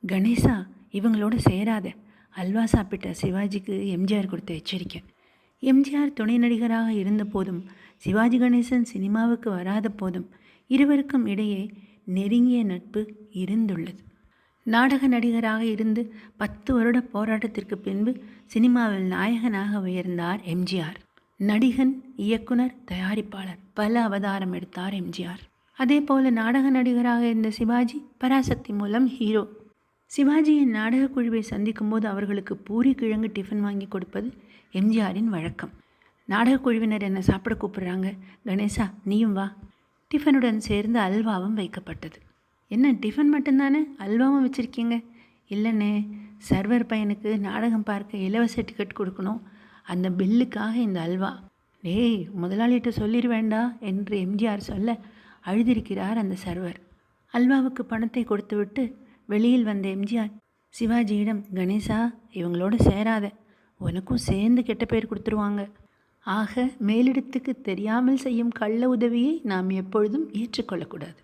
கணேசா, இவங்களோட சேராத. அல்வா சாப்பிட்ட சிவாஜிக்கு எம்ஜிஆர் கொடுத்த எச்சரிக்கை. எம்ஜிஆர் துணை நடிகராக இருந்த போதும் சிவாஜி கணேசன் சினிமாவுக்கு வராத போதும் இருவருக்கும் இடையே நெருங்கிய நட்பு இருந்துள்ளது. நாடக நடிகராக இருந்து 10 வருட போராட்டத்திற்கு பின்பு சினிமாவில் நாயகனாக உயர்ந்தார் எம்ஜிஆர். நடிகன், இயக்குனர், தயாரிப்பாளர், பல அவதாரம் எடுத்தார் எம்ஜிஆர். அதே போல நாடக நடிகராக இருந்த சிவாஜி பராசக்தி மூலம் ஹீரோ. சிவாஜியின் நாடக குழுவை சந்திக்கும் போது அவர்களுக்கு பூரி கிழங்கு டிஃபன் வாங்கி கொடுப்பது எம்ஜிஆரின் வழக்கம். நாடக குழுவினர் என்னை சாப்பிட கூப்பிடுறாங்க, கணேசா நீயும் வா. டிஃபனுடன் சேர்ந்து அல்வாவும் வைக்கப்பட்டது. என்ன டிஃபன் மட்டும்தானே, அல்வாவும் வச்சுருக்கீங்க? இல்லைண்ணே, சர்வர் பையனுக்கு நாடகம் பார்க்க இலவச டிக்கெட் கொடுக்கணும், அந்த பில்லுக்காக இந்த அல்வா. டேய், முதலாளிகிட்ட சொல்லிடுவேண்டா என்று எம்ஜிஆர் சொல்ல அழுதிருக்கிறார் அந்த சர்வர். அல்வாவுக்கு பணத்தை கொடுத்துவிட்டு வெளியில் வந்த எம்ஜிஆர் சிவாஜியிடம், கணேசா இவங்களோட சேராத, உனக்கும் சேர்ந்து கெட்ட பேர் கொடுத்துருவாங்க. ஆக மேலிடத்துக்கு தெரியாமல் செய்யும் கள்ள உதவியை நாம் எப்பொழுதும் ஏற்றுக்கொள்ளக்கூடாது.